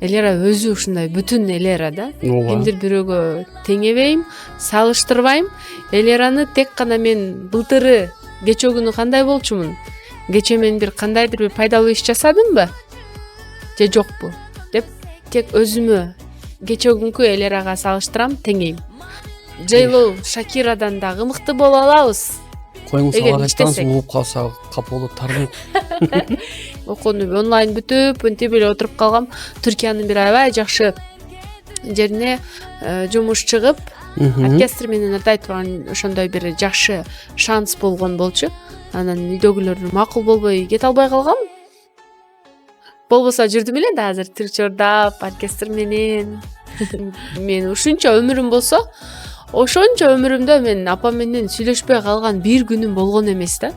Элера өзү ушундай бүтүн Элера да. Ооба. Кимдир бирөөгө теңебейм, салыштырбайм. Элераны тек гана мен былтыры кечээ күнү кандай болчумун? Кечээ мен бир кандайдыр бир пайдалуу иш жасадымбы? Же жокпу? Деп тек өзүмө кечээ күнкү Элерага салыштырам, теңейм. Джейло Шакирадан дагы мыкты боло алабыз. Коюңуз Эгер алар айтсаңыз иштесек. ууп калса капа болуп тартып. Окууну онлайн бүтүп, өнтип эле отуруп калгам. Түркиянын бир аябай жакшы жерине жумуш чыгып, оркестр менен аттай турган ошондой бир жакшы шанс болгон болчу. Анан үйдөгүлөр макул болбой кете албай калгам. Болбосо жүрдүм эле да азыр түркчө ордап, оркестр менен. Мен ушунча өмүрүм болсо, ошончо өмүрүмдө мен апам менен сүйлөшпөй калган бир күнүм болгон эмес да.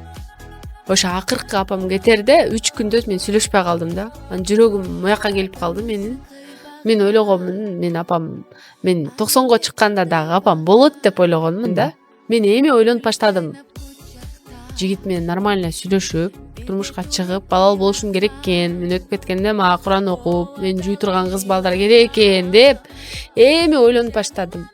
Ошо акыркы апам кетерде 3 күндө мен сүйлөшпөй калдым да. Анан жүрөгүм моякка келип калды менин. Мен ойлогонмун, мен апам, мен 90го чыкканда дагы апам болот деп ойлогонмун да. Мен эми ойлонуп баштадым. Жигит менен нормально сүйлөшүп, турмушка чыгып, балал болушум керек экен. Мен өтүп кеткенде мага Куран окуп, мен жүй турган кыз балдар керек экен деп эми ойлонуп баштадым.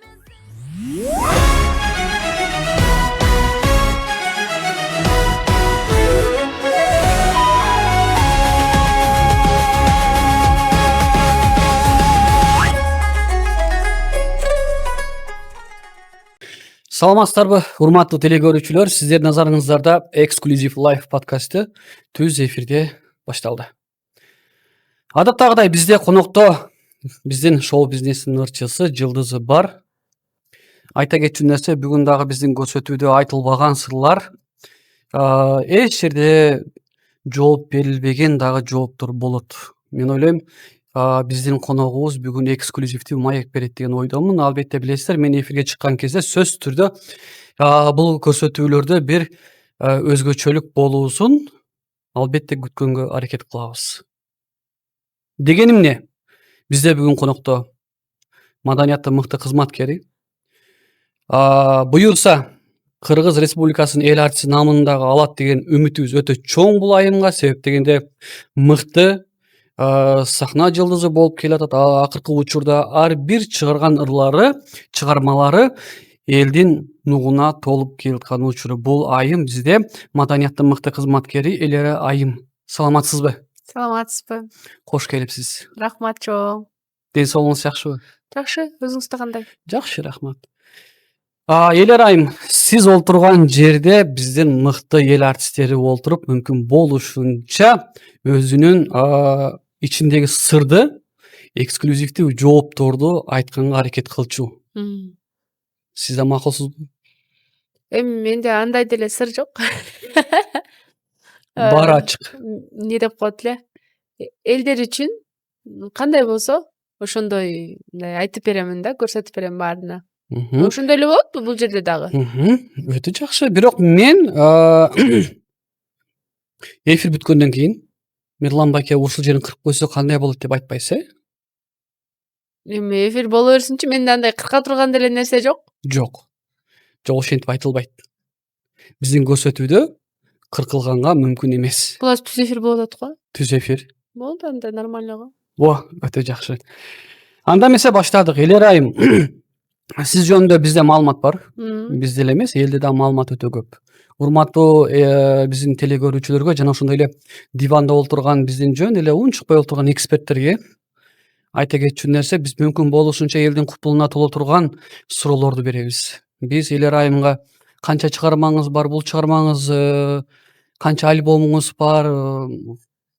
Саламатсыздарбы, урматтуу телекөрүүчүлөр? Сиздердин назарыңыздарда Exclusive Life подкасты түз эфирде башталды. Адаттагыдай бизде конокто биздин шоу бизнесинин ырчысы, жылдызы бар. Айта кетчү нерсе, бүгүн дагы биздин көрсөтүүдө айтылбаган сырлар, эч жерде жооп берилбеген дагы жооптор болот. Мен ойлойм, биздин коногубуз бүгүн эксклюзивдүү маек берет деген ойдомун. Албетте билесиздер, мен эфирге чыккан кезде сөзсүз түрдө бул көрсөтүүлөрдө бир өзгөчөлүк болуусун албетте күткөнгө аракет кылабыз. Дегеним эмне? Бизде бүгүн конокто маданияттын мыкты кызматкери, буюрса Кыргыз Республикасынын эл артисти намындагы алат деген үмүтүбүз өтө чоң бул айымга. Себеп дегенде мыкты сахна жылдызы болуп келатат. Акыркы учурда ар бир чыгарган чыгармалары элдин нугуна толуп келаткан учуру. Бул айым бизде маданияттын мыкты кызматкери Элера айым. Саламатсызбы? Саламатсызбы? Кош келипсиз. Рахмат чоң. Ден соолугуңуз жакшыбы? Жакшы, өзүңүздө кандай? Жакшы, рахмат. Элера айым, сиз олтурган жерде биздин мыкты эл артисттери олтуруп, мүмкүн болушунча өзүнүн ичиндеги сырды, эксклюзивдүү жоопторду айтканга аракет кылчу. Сиз да макулсузбу? Эми менде андай деле сыр жок. Баары ачык. Не деп коет эле? Элдер үчүн кандай болсо, ошондой айтып беремин да, көрсөтүп берем баарына. Ошондой эле болотпу бул жерде дагы? Өтө жакшы. Бирок мен эфир бүткөндөн кийин Мирлан байке ушул жерин кырып койсо кандай болот деп айтпайсыз, Эми эфир боло берсинчи, менде андай кырка турган деле нерсе жок. Жок, ошентип айтылбайт. Биздин көрсөтүүдө кыркылганга мүмкүн эмес. Бул түз эфир болуп атат го. Түз эфир. Болду, анда нормально го. Өтө жакшы. Анда эмесе баштадык. Элера айым, сиз жөнүндө бизде маалымат бар. Бизде эле эмес, элде да маалымат өтө көп. Урматтуу биздин телекөрүүчүлөргө жана ошондой эле диванда олтурган биздин жөн эле унчукпай олтурган эксперттерге айта кетчү нерсе, биз мүмкүн болушунча элдин купулуна толо турган суроолорду беребиз. Биз Элера айымга канча чыгармаңыз бар, бул чыгармаңыз канча альбомуңуз бар,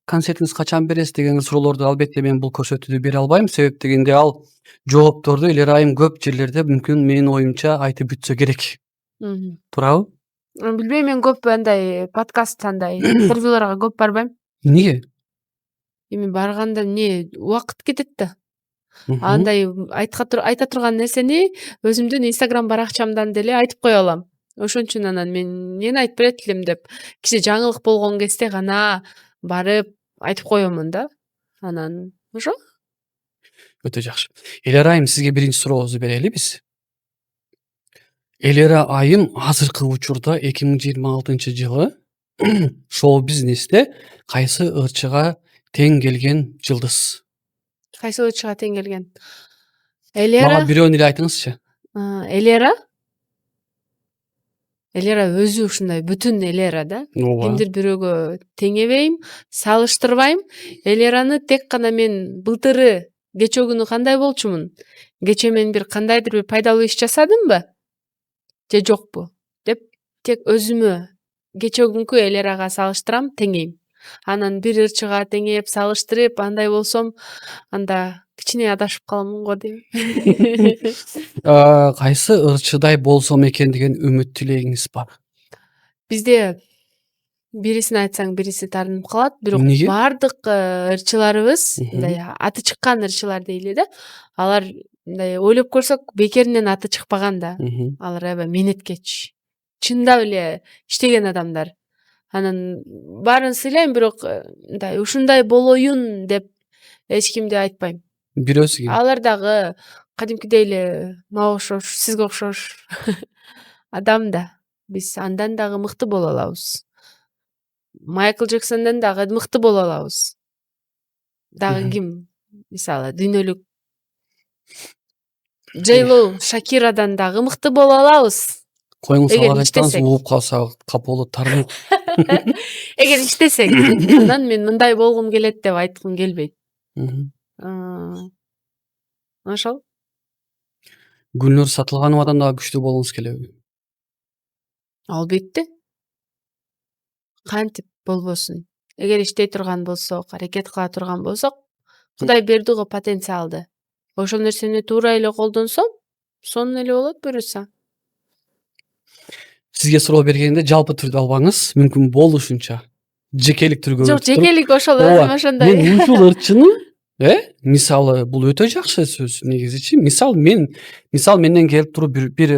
концертиңиз качан бересиз деген суроолорду албетте мен бул көрсөтүүдө бере албайм. Себеп дегенде ал жоопторду Элера айым көп жерлерде мүмкүн менин оюмча айтып бүтсө керек. Туурабы? Билбейм, мен көп андай подкаст, андай интервьюларга көп барбайм. Эмнеге? Эми барганда убакыт кетет да. Андай айта турган нерсени өзүмдүн Instagram баракчамдан деле айтып кое алам. Ошон үчүн анан мен эмнени айтып берет элем деп кичи жаңылык болгон кезде гана барып айтып коемун да. Анан ошо. Өтө жакшы. Элера айым, сизге биринчи сурообузду берели биз. Элера айым азыркы учурда 2026 шоу бизнесте кайсы ырчыга тең келген жылдыз? Кайсы ойынчуга тең келген? Элера. Мага бирөөнү эле айтыңызчы. Элера. Элера өзү ушундай бүтүн Элера да. Ооба. Кимдир бирөөгө теңебейм, салыштырбайм. Элераны тек гана мен былтыры кечээ күнү кандай болчумун? Кечээ мен бир кандайдыр бир пайдалуу иш жасадымбы? Же жокпу? Деп тек өзүмө кечээ күнкү Элерага салыштырам, теңейм. Анан бир ырчыга теңеп, салыштырып, андай болсом, анда кичине адашып каламын го дейм. Кайсы ырчыдай болсом экен деген үмүт тилегиңиз бар? Бизде бирисин айтсаң бириси таарынып калат, бирок Эмнеге? баардык ырчыларыбыз Мгм. мындай аты чыккан ырчылар дейли да. Алар мындай ойлоп көрсөк бекеринен аты чыкпаган да. Мгм. Алар аябай менеткеч, чындап эле иштеген адамдар. Анан баарын сыйлайм, бирок мындай ушундай болоюн деп эч кимди айтпайм. Бирөөсү ким? Алар дагы кадимкидей эле мага окшош, сизге окшош адам да. Биз андан дагы мыкты боло алабыз. Майкл Джексондон дагы мыкты боло алабыз. Дагы ким? Мисалы, дүйнөлүк Джейло, Шакирадан дагы мыкты боло алабыз. Коюңуз Эгер алга айтсаңыз иштесек. ууп калса капа болот тарынып. Эгер иштесек, анан мен мындай болгум келет деп айткым келбейт. Мгм. Ошол. Гүлнур Сатылгановадан дагы күчтүү болгуңуз келеби? Албетте. Кантип болбосун? Эгер иштей турган болсок, аракет кыла турган болсок, Кудай берди го потенциалды. Ошол нерсени туура эле колдонсом, сонун эле болот буюрса. Сизге суроо бергенде жалпы түрдө албаңыз, мүмкүн болушунча жекелик түргө Жок, өтүп туруп. жекелик ошол Ооба, өзүм ошондой. мен ушул ырчыны, мисалы бул өтө жакшы сөз негизичи. Мисалы менден келип туруп бир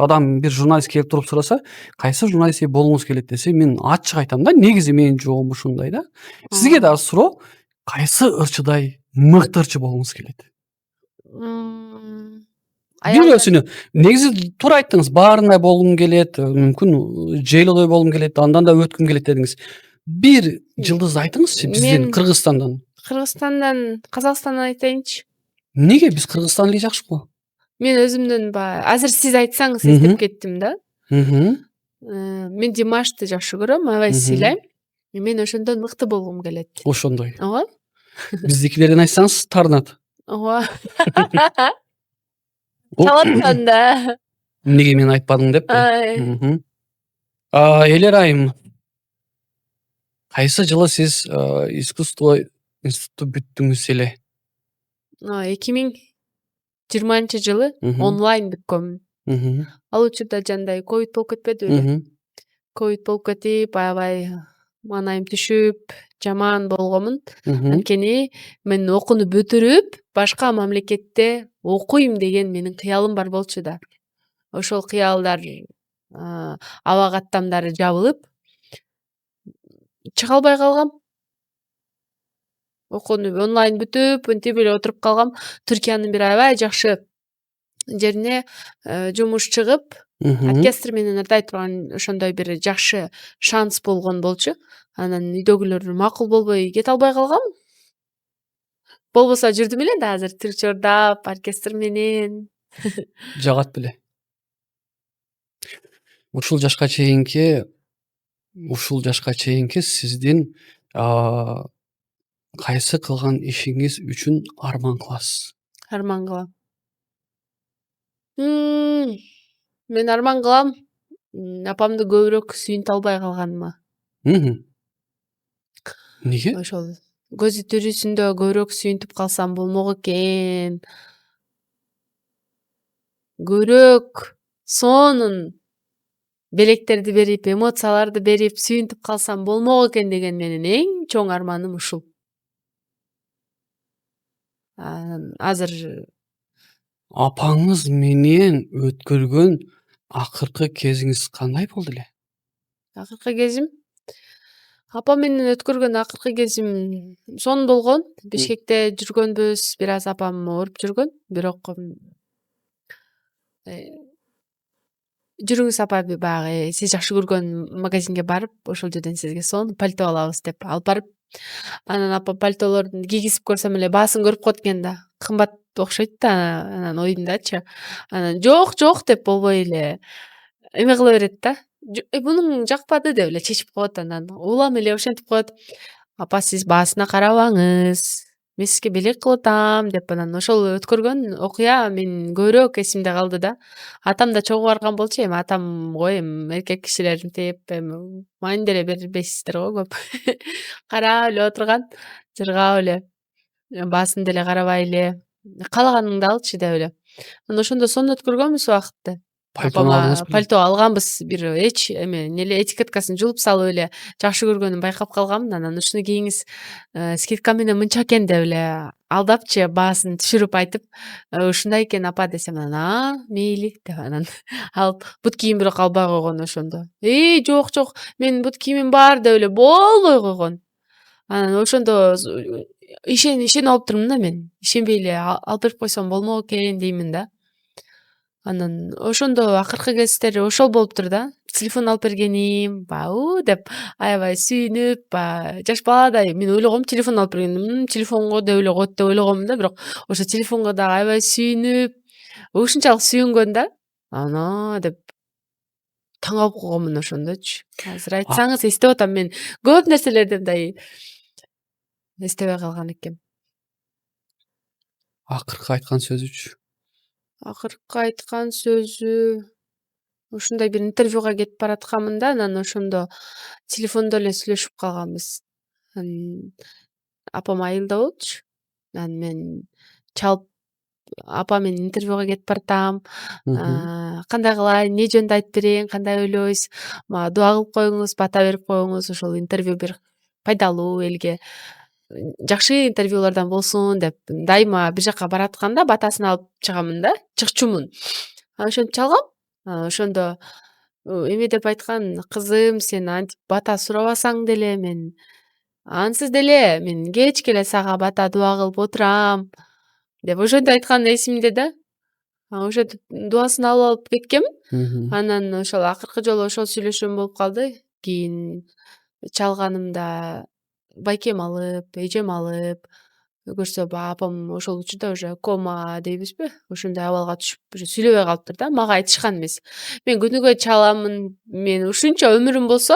адам, бир журналист келип туруп сураса, кайсы журналистке болгуңуз келет десе, мен ачык айтам да, негизи менин жообум ушундай да. Сизге дагы суроо, кайсы ырчыдай мыкты ырчы болгуңуз келет? Бирөөсүнү негизи туура айттыңыз, баарындай болгум келет, мүмкүн Джейлодой болгум келет, андан да өткүм келет дедиңиз. Бир жылдыз айтыңызчы бизден, Кыргызстандан. Кыргызстандан, Казакстандан айтайынчы. Неге биз Кыргызстан эле жакшы го? Мен өзүмдөн азыр сиз айтсаңыз эстеп кеттим да. Мен Димашты жакшы көрөм, аябай сыйлайм. Мен ошондон мыкты болгум келет. Ошондой. Ооба. Биздикилерден айтсаңыз таарынат. Ооба. Талантан да. Неге мен айтпадың деп. Элер айым, кайсы жылы сиз искусство институту бүттүңүз эле? 2020-жылы онлайн бүткөм. Ал учурда жандай ковид болуп кетпеди беле? Ковид болуп кетип, аябай маанайым түшүп, жаман болгомун. Анткени мен окууну бүтүрүп, башка мамлекетте окуйм деген менин кыялым бар болчу да. Ошол кыялдар аба каттамдары жабылып, чыга албай калгам. Окууну онлайн бүтүп, ынтип эле отуруп калгам. Түркиянын бир аябай жакшы жерине жумуш чыгып, оркестр менен ырдай турган ошондой бир жакшы шанс болгон болчу. Анан үйдөгүлөр макул болбой кете албай калгам. Болбосо жүрдүм эле да азыр түркчө ырдап, оркестр менен. Жагат беле. Ушул жашка чейинки сиздин кайсы кылган ишиңиз үчүн арман кыласыз? Арман кылам. Мен арман кылам апамды көбүрөөк сүйүнтө албай калганыма. Неге? Ошол көзү тирүүсүндө көбүрөөк сүйүнтүп калсам болмок экен. Көбүрөөк сонун белектерди берип, эмоцияларды берип, сүйүнтүп калсам болмок экен деген менин эң чоң арманым ушул. Азыр Апаңыз менен өткөргөн акыркы кезиңиз кандай болду эле? акыркы кезим апам менен өткөргөн акыркы кезим сонун болгон. Бишкекте жүргөнбүз, бир аз апам ооруп жүргөн, бирок жүрүңүз апа баягы сиз жакшы көргөн магазинге барып, ошол жерден сизге сонун пальто алабыз деп алып барып, Анан апа пальтолорду кийгизип көрсөм эле баасын көрүп коет экен да. Кымбат окшойт да анан оюндачы. Анан жок деп болбой эле эме кыла берет да. Мунуң жакпады деп эле чечип коет анан улам эле ошентип коет. Апа сиз баасына карабаңыз. Мен сизге белек кылып атам деп анан ошол өткөргөн окуя менин көбүрөөк эсимде калды да. Атам да чогуу барган болчу эми атам го эми эркек кишилер мынтип эми маани деле бербейсиздер го көп. Карап эле отурган, жыргап эле, баасын деле карабай эле, каалаганыңды алчы деп эле. Анан ошондо сонун өткөргөнбүз убакытты. Пальтону Апама алдыңыз беле? пальто алганбыз, бир эме эле этикеткасын жулуп салып эле жакшы көргөнүн байкап калганмын. Анан ушуну кийиңиз скидка менен мынча экен деп эле алдапчы баасын түшүрүп айтып, ушундай экен апа десем анан мейли деп анан алып бут кийим бирок албай койгон ошондо. Жок, менин бут кийимим бар деп эле болбой койгон. Анан ошондо ишенип алыптырмын да мен. Ишенбей эле алып берип койсом болмок экен деймин да. Анан ошондо акыркы кездери ошол болуптур да. Телефон алып бергеним, баягы деп аябай сүйүнүп, баягы жаш баладай мен ойлогом телефон алып бергенин, телефонго деп эле коет деп ойлогомун да, бирок ошо телефонго дагы аябай сүйүнүп, ушунчалык сүйүнгөн да. Ана деп таң калып койгонмун ошондочу. Азыр айтсаңыз эстеп атам мен көп нерселерди мындай эстебей калган экенмин. Акыркы айткан сөзүчү. Акыркы айткан сөзү ушундай бир интервьюга кетип баратканмын да, анан ошондо телефондо эле сүйлөшүп калганбыз. Апам айылда болчу. Анан мен чалып апа мен интервьюга кетип баратам. Кандай кылайын, эмне жөнүндө айтып берейин, кандай ойлойсуз? Мага дуа кылып коюңуз, бата берип коюңуз, ошол интервью бир пайдалуу, элге жакшы интервьюлардан болсун деп дайыма бир жака баратканда батасын алып чыгамын да, чыкчумун. Ошентип чалгам. Ошондо эме деп айткан, кызым сен антип бата сурабасаң деле мен ансыз деле мен кечке эле сага бата дуа кылып отурам деп ошентип айткан эсимде да. Ошентип дубасын алып кеткенмин. Анан ошол акыркы жолу ошол сүйлөшүүм болуп калды. Кийин чалганымда байкем алып, эжем алып көрсө апам ошол учурда уже кома дейбизби, ошондой абалга түшүп уже сүйлөбөй калыптыр да. Мага айтышкан эмес. Мен күнүгө чаламын, мен ушунча өмүрүм болсо,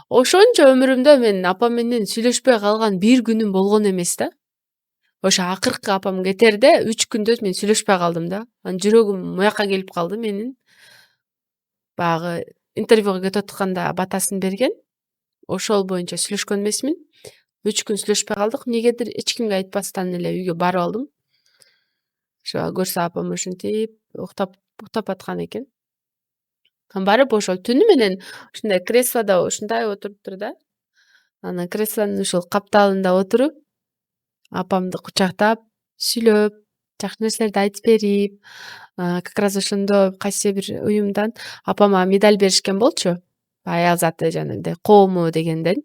ошончо өмүрүмдө мен апам менен сүйлөшпөй калган бир күнүм болгон эмес да. Ошо акыркы апам кетерде 3 күндө мен сүйлөшпөй калдым да. Анан жүрөгүм мояка келип калды менин. Баягы интервьюга кетип атканда батасын берген. Ошол боюнча сүйлөшкөн эмесмин. 3 күн сүйлөшпөй калдык. Эмнегедир эч кимге айтпастан эле үйгө барып алдым. Ошо көрсө апам ошентип уктап аткан экен. Анан барып ошол түнү менен ушундай креслодо ушундай отуруптур да. Анан креслонун ушул капталында отуруп, апамды кучактап, сүйлөп, жакшы нерселерди айтып берип, как раз ошондо кайсы бир уюмдан апама медаль беришкен болчу. Аял заты жанагындай коому дегенден.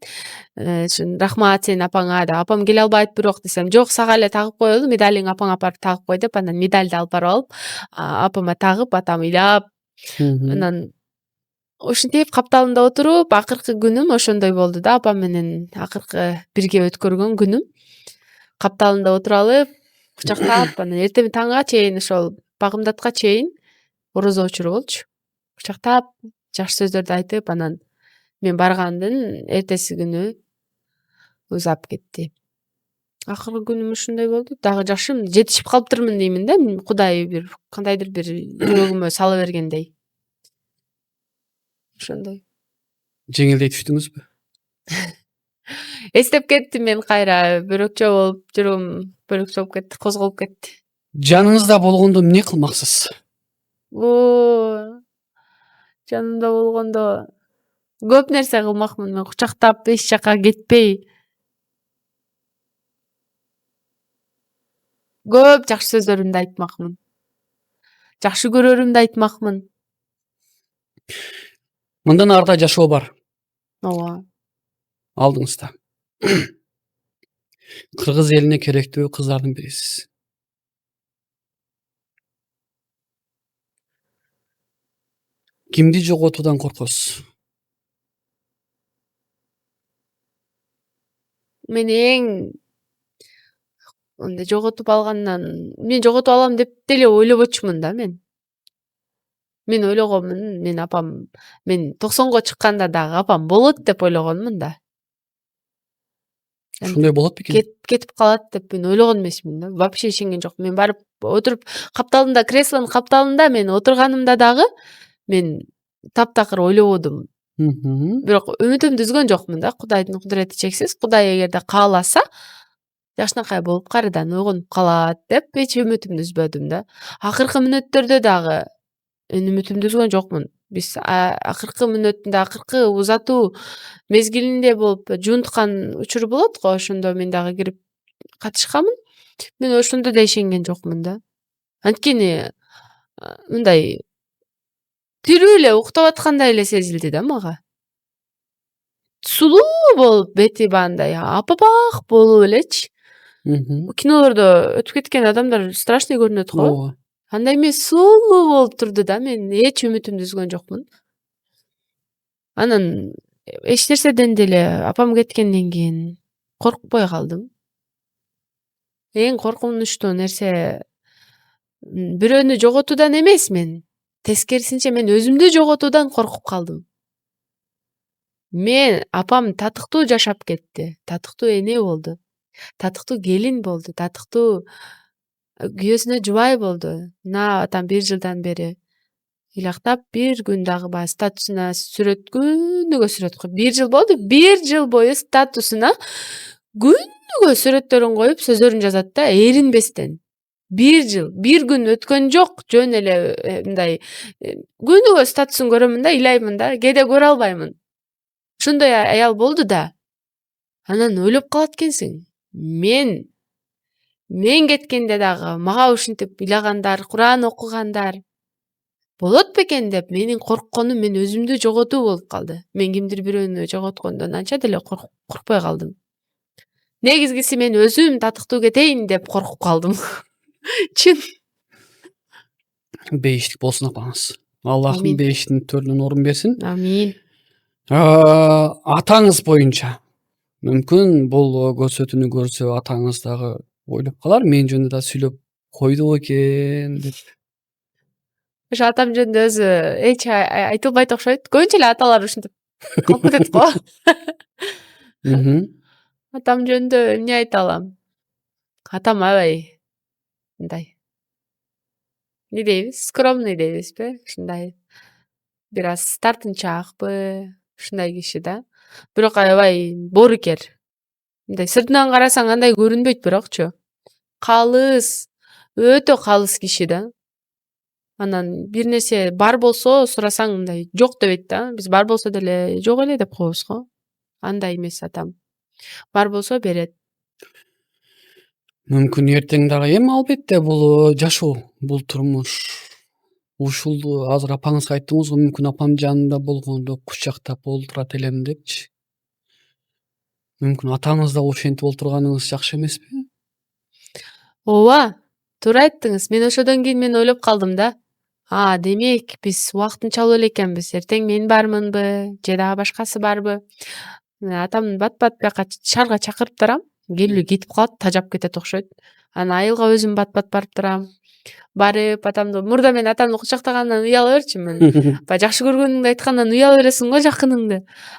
Рахмат сенин апаңа деп. Апам келе албайт бирок десем, жок сага эле тагып коелу, медалиңи апаңа апарып тагып кой деп, анан медальди алып барып алып, апама тагып, атам ыйлап, анан ошентип капталында отуруп, акыркы күнүм ошондой болду да, апам менен акыркы бирге өткөргөн күнүм. Капталында отуруп алып, кучактап, анан эртең таңга чейин ошол багымдатка чейин орозо учуру болчу. Кучактап, жакшы сөздөрдү айтып, анан мен баргандын эртеси күнү узап кетти. Акыркы күнүм ушундай болду. Дагы жакшы жетишип калыптырмын деймин да. Кудай бир кандайдыр бир жүрөгүмө сала бергендей. Ошондой. Жеңилдей түштүңүзбү? Эстеп кеттим мен кайра, бөрөкчө болуп, жүрөгүм бөрөкчө болуп кетти, козголуп кетти. Жаныңызда болгондо эмне кылмаксыз? Жанымда болгондо көп нерсе кылмакмын. Мен кучактап эч жака кетпей. Көп жакшы сөздөрүмдү айтмакмын. Жакшы көрөрүмдү айтмакмын. Мындан ары да жашоо бар. Ооба. Алдыңызда. Кыргыз элине керектүү кыздардын бирисиз. Кимди жоготуудан коркосуз? мен эң ындай жоготуп алгандан мен жоготуп алам деп деле ойлобочумун да мен. Мен ойлогонмун, мен апам мен 90го чыкканда дагы апам болот деп ойлогонмун да. Ушундай болот бекен? Кетип калат деп мен ойлогон эмесмин да. Вообще ишенген жокмун. Мен барып отуруп капталында, креслонун капталында мен отурганымда дагы мен таптакыр ойлободум. Бирок үмүтүмдү үзгөн жокмун да. Кудайдын кудурети чексиз. Кудай эгерде кааласа жакшынакай болуп кайрадан ойгонуп калат деп эч үмүтүмдү үзбөдүм да. Акыркы мүнөттөрдө дагы үмүтүмдү үзгөн жокмун. Биз акыркы мүнөттүндө, акыркы узатуу мезгилинде болуп жуунткан учур болот го, ошондо мен дагы кирип катышканмын. Мен ошондо да ишенген жокмун да. Анткени мындай тирүү эле уктап аткандай эле сезилди да мага. Сулуу болуп, бети баандай апапак болуп элечи. Кинолордо өтүп кеткен адамдар страшный көрүнөт го. Ооба. Андай эмес, сулуу болуп турду да. Мен эч үмүтүмдү үзгөн жокмун. Анан эч нерседен деле апам кеткенден кийин коркпой калдым. Эң коркунучтуу нерсе бирөөнү жоготуудан эмес мен. Тескерисинче мен өзүмдү жоготуудан коркуп калдым. Мен апам татыктуу жашап кетти. Татыктуу эне болду. Татыктуу келин болду. Татыктуу күйөөсүнө жубай болду. Мына атам 1 жылдан бери ыйлактап бир күн дагы баягы статусуна сүрөт күнүгө сүрөт коюп 1 жыл болду. 1 жыл бою статусуна күнүгө сүрөттөрүн коюп сөздөрүн жазат да эринбестен. 1 жыл, 1 күн өткөн жок. Жөн эле мындай күнүгө статусун көрөмүн да, ыйлаймын да, кээде көрө албаймын. Ошондой аял болду да. Анан ойлоп калат экенсиң. Мен кеткенде дагы мага ушинтип ыйлагандар, Куран окугандар болот бекен деп менин коркконум мен өзүмдү жоготуу болуп калды. Мен кимдир бирөөнү жоготкондон анча деле коркпой калдым. Негизгиси мен өзүм татыктуу кетейин деп коркуп калдым. Чын. Бейиштик болсун апаңыз. Аллахым Амин. бейиштин төрүнөн орун берсин. Амин. Атаңыз боюнча мүмкүн бул көрсөтүүнү көрсө атаңыз дагы ойлоп калар, мен жөнүндө да сүйлөп койду экен деп. Ошо атам жөнүндө өзү эч айтылбайт окшойт. Көбүнчө эле аталар ушинтип калып кетет го. Атам жөнүндө эмне айта алам? Атам аябай мындай. Не дейбиз? Скромный дейбизби? Ушундай бир аз тартынчаакпы, ушундай киши да. Бирок аябай боорукер. Мындай сыртынан карасаң андай көрүнбөйт бирокчу. Калыс, өтө калыс киши да. Анан бир нерсе бар болсо сурасаң мындай жок дебейт да. Биз бар болсо деле жок эле деп коебуз го. Андай эмес атам. Бар болсо берет. Мүмкүн эртең дагы эми албетте бул жашоо, бул турмуш. Ушул азыр апаңызга айттыңыз го, мүмкүн апам жанында болгондо кучактап олтурат элем депчи. Мүмкүн атаңыз да ошентип олтурганыңыз жакшы эмеспи? Ооба, туура айттыңыз. Мен ошодон кийин мен ойлоп калдым да. Демек биз убактынчалуу эле экенбиз. Эртең мен бармынбы, же дагы башкасы барбы? Атамды бат-бат бияка шаарга чакырып турам. Келбей кетип калат, тажап кетет окшойт. Анан айылга өзүм бат-бат барып турам. Барып атамды мурда мен атамды кучактагандан уяла берчүмүн. Баягы жакшы көргөнүңдү айткандан уяла бересиң го жакыныңды.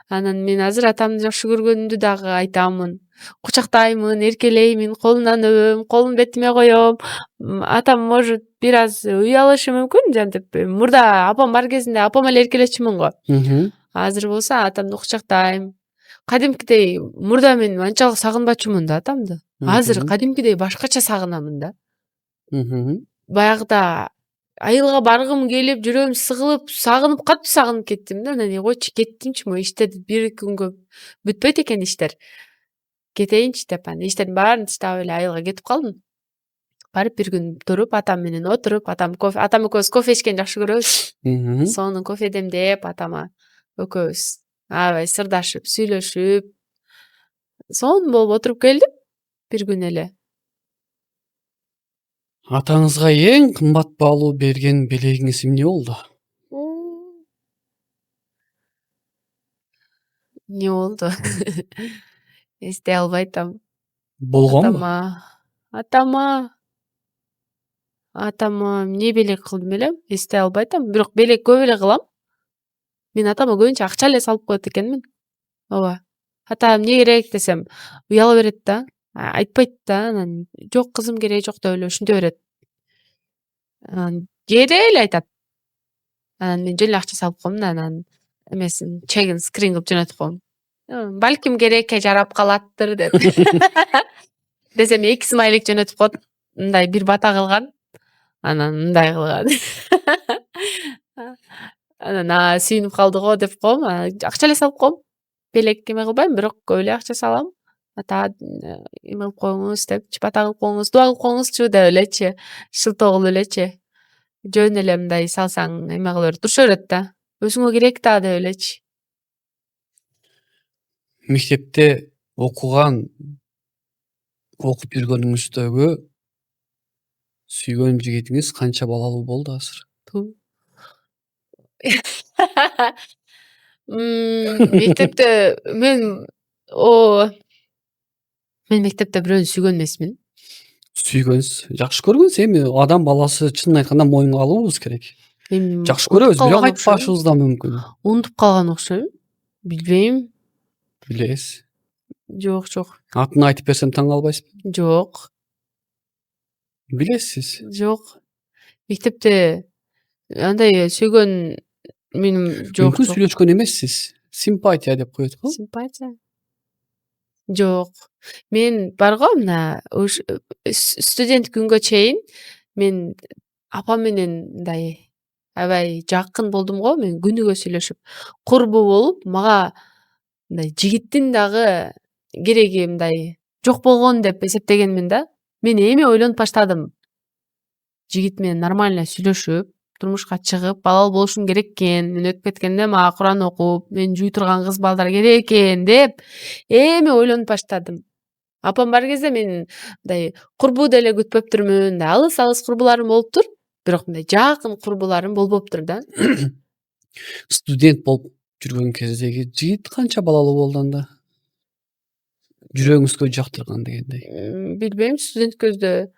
Анан мен азыр атамды жакшы көргөнүмдү дагы айтамын. Кучактаймын, эркелеймин, колунан өбөм, колун бетиме коём. Атам может бир аз уялышы мүмкүн, жантип мурда апам бар кезинде апам эле эркелечүмүн го. Азыр болсо атамды кучактайм. Кадимкидей мурда мен анчалык сагынбачумун да атамды. Азыр кадимкидей башкача сагынамын да. Баягыда айылга баргым келип, жүрөгүм сыгылып, сагынып, катуу сагынып кеттим да. Анан койчу кеттимчи, могу иштер 1-2 күнгө бүтпөйт экен иштер. Кетейинчи деп анан иштердин баарын таштап эле айылга кетип калдым. Барып бир күн туруп, атам менен отуруп, атам экөөбүз кофе ичкенди жакшы көрөбүз. Сонун кофе демдеп, атама экөөбүз аябай сырдашып, сүйлөшүп, сонун болуп отуруп келдим бир күн эле. Атаңызга эң кымбат баалуу берген белегиңиз эмне болду? Не болду? эстей албай атам. болгонбу? Атама эмне белек кылдым элем, эстей албай атам. Бирок белек көп эле кылам. Мен атама көбүнчө акча эле салып коет экенмин. Ооба. Ата эмне керек десем, уяла берет да. Айтпайт да. Анан жок кызым кереги жок деп эле ушинте берет. Анан кээде эле айтат. Анан мен жөн эле акча салып коемун, анан эмесин чегин скрин кылып жөнөтүп коем. Балким керекке жарап калаттыр деп. Десем 2 смайлик жөнөтүп коет. Мындай бир бата кылган. Анан мындай кылган. Анан сүйүнүп калды го деп коем. Акча эле салып коем. Белек эме кылбайм, бирок көп эле акча салам. Ата эме кылып коюңуз деп, бата кылып коюңуз, дуа кылып коюңузчу деп элечи, шылтоо кылып элечи. Жөн эле мындай салсаң эме кыла берет, туруша берет да. Өзүңө керек да деп элечи. Мектепте окуп жүргөнүңүздөгү сүйгөн жигитиңиз канча балалуу болду азыр? Мектепте мен мектепте бирөөнү сүйгөн эмесмин. Сүйгөнсүз, жакшы көргөнсүз. Эми адам баласы чынын айтканда моюнга алуубуз керек. Эми Жакшы көрөбүз, бирок айтпашыбыз да мүмкүн. Унутуп калган окшойм. Билбейм. Билесиз. Жок. Атын айтып берсем таң калбайсызбы? Жок. Билесиз. Жок. Мектепте андай сүйгөн менин жок. Мүмкүн сүйлөшкөн эмессиз. Симпатия деп коет го. Симпатия. Жок. Мен барго мына студент күнгө чейин мен апам менен мындай аябай жакын болдум го. Мен күнүгө сүйлөшүп, курбу болуп, мага мындай жигиттин дагы кереги мындай жок болгон деп эсептегенмин да. Мен эми ойлонуп баштадым. Жигит менен нормально сүйлөшүп, турмушка чыгып, балалуу болушум керек экен. Мен өтүп кеткенде мага Куран окуп, мен жүй турган кыз балдар керек экен деп эми ойлонуп баштадым. Апам бар кезде мен мындай курбу деле күтпөптүрмүн. Алыс курбуларым болуптур, бирок мындай жакын курбуларым болбоптур да. Студент болуп жүргөн кездеги жигит канча балалуу болду анда? Жүрөгүңүзгө жактырган дегендей. Билбейм, студент көздө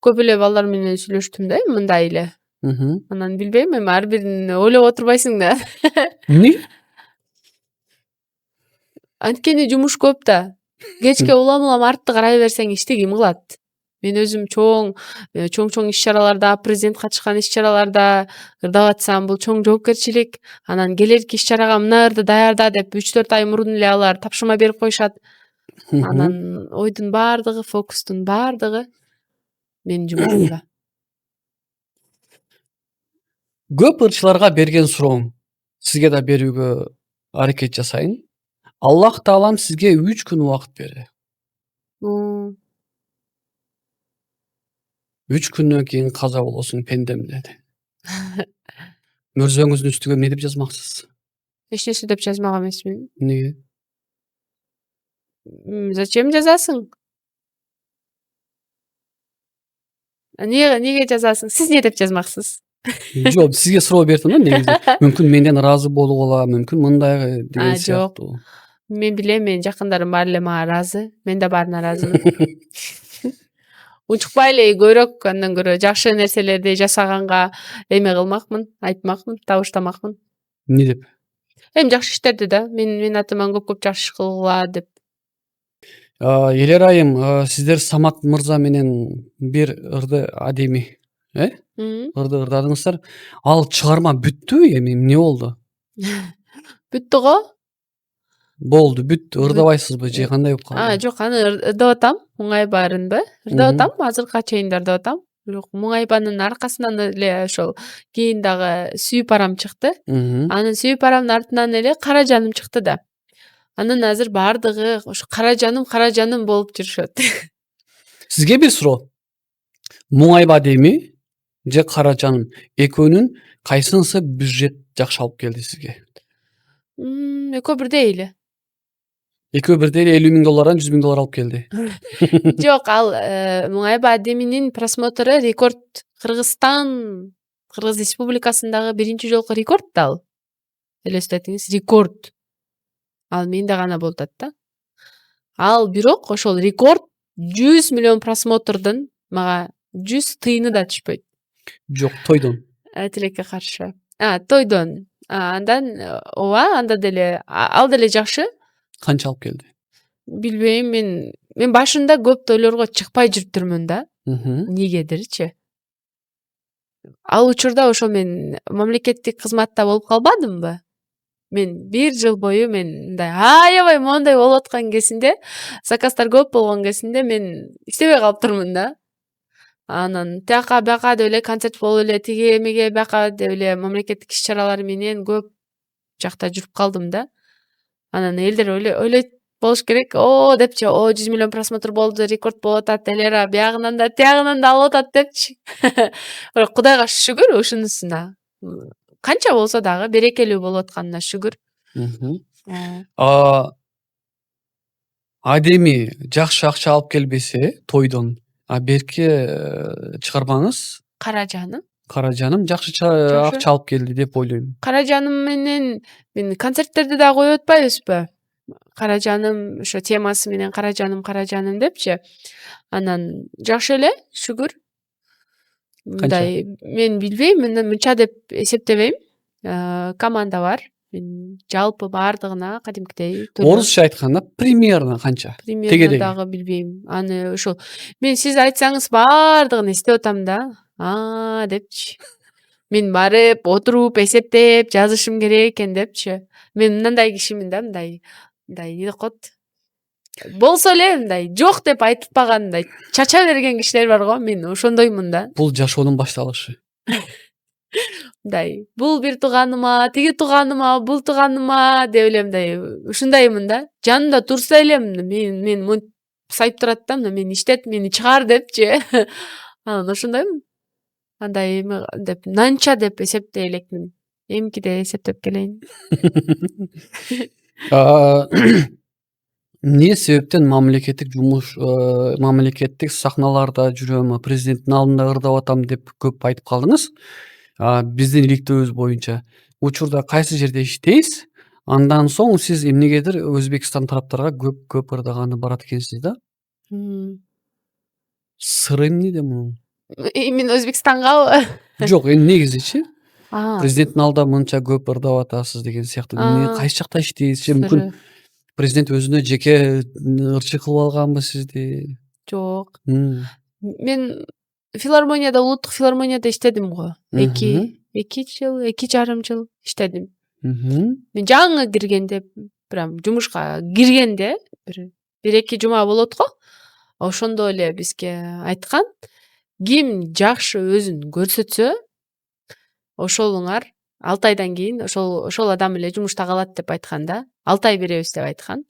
көп эле балдар менен сүйлөштүм да, мындай эле. Анан билбейм, эми ар бирин ойлоп отурбайсың да. Эмне? Анткени жумуш көп да. Кечке улам артты карай берсең ишти ким кылат? Мен өзүм чоң иш-чараларда, президент катышкан иш-чараларда ырдап атсам, бул чоң жоопкерчилик. Анан келерки иш-чарага мына даярда деп 3-4 ай мурун эле алар тапшырма берип коюшат. Анан ойдун баардыгы, фокустун баардыгы менин жумушумда. Көп ырчыларга берген суроом, сизге да берүүгө аракет жасайын. Аллах Таалам сизге 3 күн убакыт берди. 3 күндөн кийин каза болосуң пендем деди. Мөрзөңүздүн үстүгө эмне деп жазмаксыз? Эч нерсе деп жазмак эмесмин. Эмнеге? Зачем жазасың? Неге жазасың? Сиз эмне деп жазмаксыз? Жок, сизге суроо бердим да негизи. Мүмкүн менден ыраазы болгула, мүмкүн мындай деген сыяктуу. Мен билем, менин жакындарым баары эле мага ыраазы. Мен да баарына ыраазымын. Унчукпай эле көбүрөөк андан көрө жакшы нерселерди жасаганга эме кылмакмын, айтмакмын, табыштамакмын. Эмне деп? Эми жакшы иштерди да. Менин атыман көп жакшы иш кылгыла деп. Элер айым, сиздер Самат мырза менен бир ырды адеми, ырды ырдадыңыздар. Ал чыгарма бүттүбү эми эмне болду? Бүттү го? Болду, бүттү. Ырдабайсызбы же кандай болуп калды? Жок, аны ырдап атам. Муңайбарынбы? Ырдап атам, азыркыга чейин да ырдап атам. Бирок муңайбанын аркасынан эле ошол кийин дагы сүйүп арам чыкты. Анын сүйүп арамдын артынан эле кара жаным чыкты да. Анын азыр баардыгы ошо кара жаным болуп жүрүшөт. Сизге бир суроо. Муңайба адеми же кара жаным экөөнүн кайсынысы бюджет жакшы алып келди сизге? Экөө бирдей эле. Экөө бирдей эле $50,000 $100,000 алып келди. Жок, ал Муңайба адеминин просмотру рекорд. Кыргыз Республикасындагы биринчи жолку рекорд да ал. Элестетиңиз, рекорд. Ал менде гана болуп атат да. Ал бирок ошол рекорд 100 миллион просмотрдун мага 100 тыйыны да түшпөйт. Жок, тойдон. Тилекке каршы. Тойдон. Андан ооба, анда деле ал деле жакшы. Канча алып келди? Билбейм, мен башында көп тойлорго чыкпай жүрүптүрмүн да. Нигедирчи. Ал учурда ошо мен мамлекеттик кызматта болуп калбадымбы? Мен 1 жыл бою мен мындай аябай моундай болуп аткан кезинде, заказдар көп болгон кезинде мен иштебей калыптырмын да. Анан тияка бияка деп эле концерт болуп эле тиги эмеге бияка деп эле мамлекеттик иш-чаралар менен көп жакта жүрүп калдым да. Анан элдер ойлойт болуш керек, депчи, 100 миллион просмотр болду, рекорд болуп атат, элера биягынан да тиягынан да алып атат депчи. Бирок Кудайга шүгүр ушунусуна. Канча болсо дагы берекелүү болуп атканына шүгүр. Адеми жакшы акча алып келбесе тойдон, берки чыгарбаңыз Кара жаным жакшы акча алып келди деп ойлойм. Кара жаным менен мен концерттерди да коюп атпайбызбы? Кара жаным ошо темасы менен кара жаным депчи. Анан жакшы эле, шүгүр. Мындай мен билбейм, мен мынча деп эсептебейм. Команда бар. Мен жалпы бардыгына кадимкидей орусча айтканда примерно канча? Примерно дагы билбейм. Аны ошол мен сиз айтсаңыз бардыгын эстеп атам да. Депчи. Мен барып, отуруп, эсептеп, жазышым керек экен депчи. Мен мындай кишимин да, мындай эмне деп коет. Болсо эле мындай жок деп айтпаган, мындай чача берген кишилер бар го, мен ошондоймун да. Бул жашоонун башталышы. Мындай бул бир тууганыма, тиги тууганыма, бул тууганыма деп эле мындай ушундаймын да. Жанымда турса эле мен монтип сайып турат да, мени иштет, мени чыгар депчи. Анан ошондоймун. Андай эме деп нанча деп эсептей элекмин. Эмкиде эсептеп келейин. Эмне себептен мамлекеттик жумуш, мамлекеттик сахналарда жүрөм, президенттин алдында ырдап атам деп көп айтып калдыңыз. Биздин иликтөөбүз боюнча учурда кайсы жерде иштейсиз? Андан соң сиз эмнегедир Өзбекстан тараптарга көп ырдаганы барат экенсиз да? Сыры эмнеде мунун? Мен Өзбекстангабы? Жок, негизичи. Президенттин алдында мынча көп ырдап атасыз деген сыяктуу. Кайсы жакта иштейсиз? Мүмкүн президент өзүнө жеке ырчы кылып алганбы сизди? Жок. Мен филармонияда, улуттук филармонияда иштедим го. 2 жарым жыл иштедим. Мен жаңы киргенде, прям жумушка киргенде бир 2 жума болот го. Ошондо эле бизге айткан, ким жакшы өзүн көрсөтсө, ошолуңар 6 айдан кийин ошол адам эле жумушта калат деп айткан да. 6 ай беребиз деп айткан.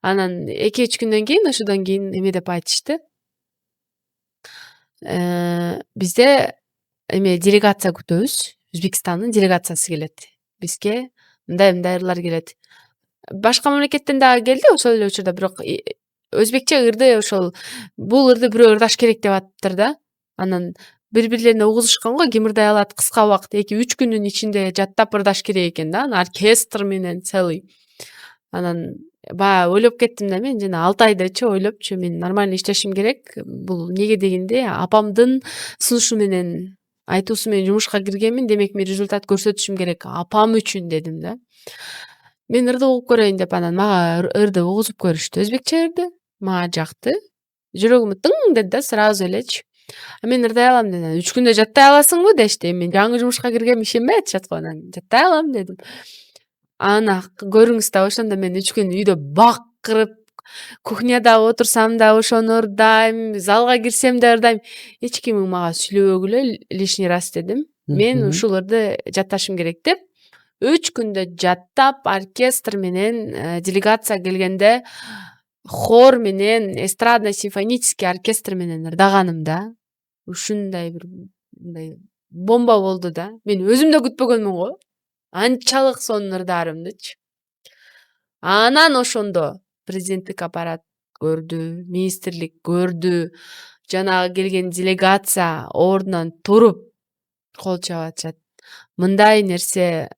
Анан 2-3 күндөн кийин, ошодон кийин эме деп айтышты. Бизде делегация күтөбүз. Өзбекстандын делегациясы келет. Бизге мындай ырлар келет. Башка мамлекеттен дагы келди ошол эле учурда, бирок өзбекче ырды ошол бул ырды бирөө ырдаш керек деп атыптыр да. Анан бири-бирлерине угузушкан го, ким ырдай алат кыска убакыт 2-3 күнүн ичинде жаттап ырдаш керек экен да. Оркестр менен целый. Анан ойлоп кеттим да, мен жана 6 айдачы ойлопчу, мен нормально иштешим керек. Бул эмнеге дегенде, апамдын сунушу менен, айтуусу менен жумушка киргенмин, демек мен результат көрсөтүшүм керек апам үчүн дедим да. Мен ырды угуп көрөйүн деп анан мага ырды угузуп көрүштү, өзбекче ырды. Мага жакты. Жүрөгүмө тың деди да, сразу элечи. Мен ырдай алам дедим. 3 күндө жаттай аласыңбы дешти. Мен жаңы жумушка киргеним ишенбей атышат го, анан жаттай алам дедим. Ана көрүңүз да, ошондо мен 3 күн үйдө бакырып, кухняда отурсам да ошону ырдайм, залга кирсем да ырдайм. Эч ким мага сүйлөбөгүлө лишний раз дедим. Мен ушул ырды жатташым керек деп 3 күндө жаттап, оркестр менен, делегация келгенде хор менен, эстрадно-симфонический оркестр менен ырдаганым да. Ушундай бир бомба болду да. Мен өзүм да күтпөгөнмүн го. Анчалык сонун ырдаарымдычы. Анан ошондо президенттик аппарат көрдү, министрлик көрдү, жанагы келген делегация ордунан туруп кол чаап атышат. Мындай нерсе